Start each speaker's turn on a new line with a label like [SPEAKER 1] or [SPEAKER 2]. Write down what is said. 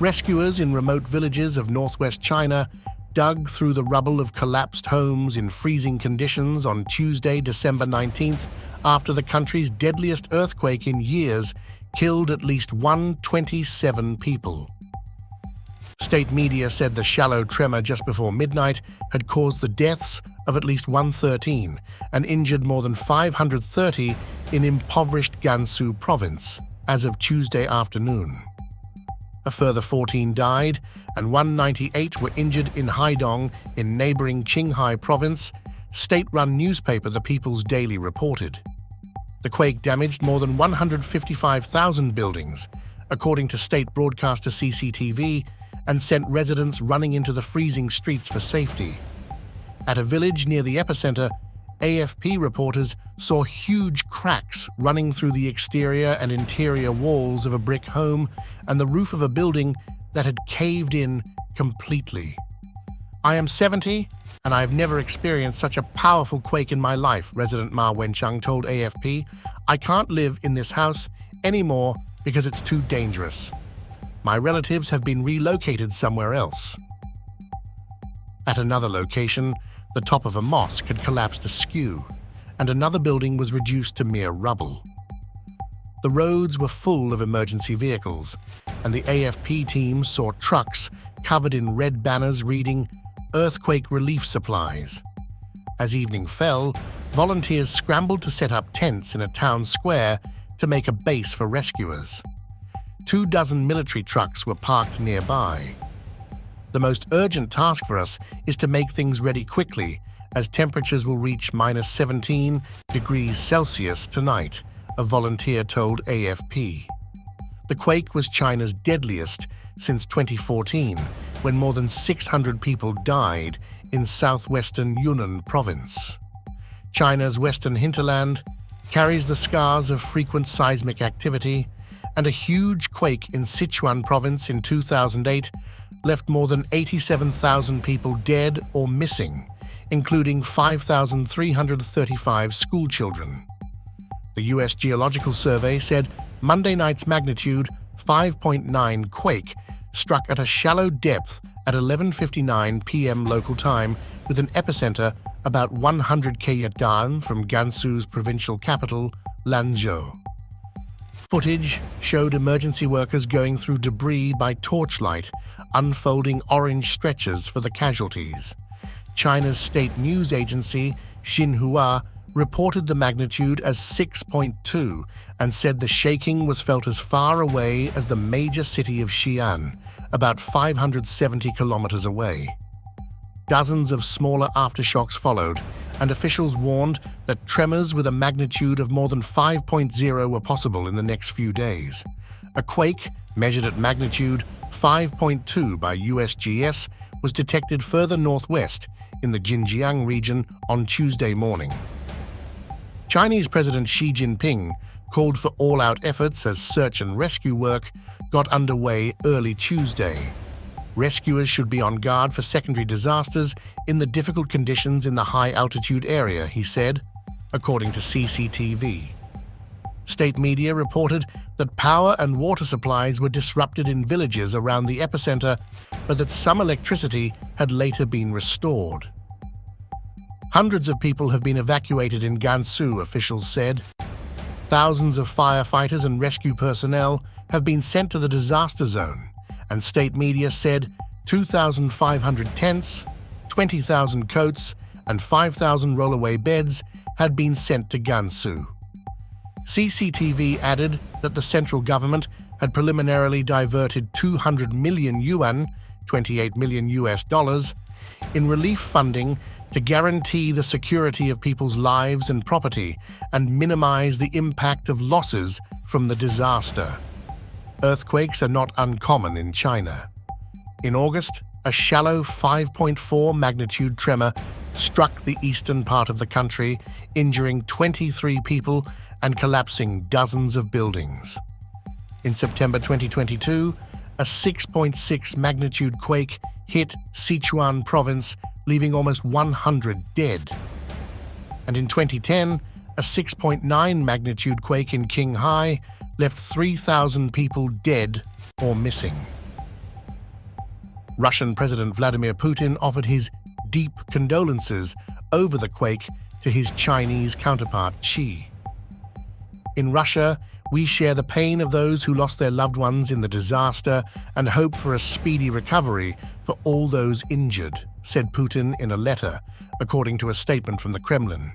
[SPEAKER 1] Rescuers in remote villages of northwest China dug through the rubble of collapsed homes in freezing conditions on Tuesday, December 19th, after the country's deadliest earthquake in years killed at least 127 people. State media said the shallow tremor just before midnight had caused the deaths of at least 113 and injured more than 530 in impoverished Gansu province as of Tuesday afternoon. A further 14 died and 198 were injured in Haidong in neighboring Qinghai province, state-run newspaper The People's Daily reported. The quake damaged more than 155,000 buildings, according to state broadcaster CCTV, and sent residents running into the freezing streets for safety. At a village near the epicenter, AFP reporters saw huge cracks running through the exterior and interior walls of a brick home and the roof of a building that had caved in completely. "I am 70, and I have never experienced such a powerful quake in my life," resident Ma Wencheng told AFP. "I can't live in this house anymore because it's too dangerous. My relatives have been relocated somewhere else." At another location, the top of a mosque had collapsed askew, and another building was reduced to mere rubble. The roads were full of emergency vehicles, and the AFP team saw trucks covered in red banners reading "Earthquake Relief Supplies." As evening fell, volunteers scrambled to set up tents in a town square to make a base for rescuers. 24 military trucks were parked nearby. "The most urgent task for us is to make things ready quickly, as temperatures will reach -17 degrees Celsius tonight," a volunteer told AFP. The quake was China's deadliest since 2014, when more than 600 people died in southwestern Yunnan province. China's western hinterland carries the scars of frequent seismic activity, and a huge quake in Sichuan province in 2008 left more than 87,000 people dead or missing, including 5,335 schoolchildren. The U.S. Geological Survey said Monday night's magnitude 5.9 quake struck at a shallow depth at 11:59 p.m. local time, with an epicenter about 100 km from Gansu's provincial capital, Lanzhou. Footage showed emergency workers going through debris by torchlight, unfolding orange stretchers for the casualties. China's state news agency, Xinhua, reported the magnitude as 6.2 and said the shaking was felt as far away as the major city of Xi'an, about 570 kilometers away. Dozens of smaller aftershocks followed, and officials warned that tremors with a magnitude of more than 5.0 were possible in the next few days. A quake, measured at magnitude 5.2 by USGS, was detected further northwest in the Xinjiang region on Tuesday morning. Chinese President Xi Jinping called for all-out efforts as search and rescue work got underway early Tuesday. Rescuers should be on guard for secondary disasters in the difficult conditions in the high-altitude area, he said, according to CCTV. State media reported that power and water supplies were disrupted in villages around the epicenter, but that some electricity had later been restored. Hundreds of people have been evacuated in Gansu, officials said. Thousands of firefighters and rescue personnel have been sent to the disaster zone, and state media said 2,500 tents, 20,000 coats, and 5,000 rollaway beds had been sent to Gansu. CCTV added that the central government had preliminarily diverted 200 million yuan, $28 million, in relief funding to guarantee the security of people's lives and property and minimize the impact of losses from the disaster. Earthquakes are not uncommon in China. In August, a shallow 5.4 magnitude tremor struck the eastern part of the country, injuring 23 people and collapsing dozens of buildings. In September 2022, a 6.6 magnitude quake hit Sichuan province, leaving almost 100 dead. And in 2010, a 6.9 magnitude quake in Qinghai left 3,000 people dead or missing. Russian President Vladimir Putin offered his deep condolences over the quake to his Chinese counterpart Xi. In Russia, we share the pain of those who lost their loved ones in the disaster and hope for a speedy recovery for all those injured, said Putin in a letter, according to a statement from the Kremlin.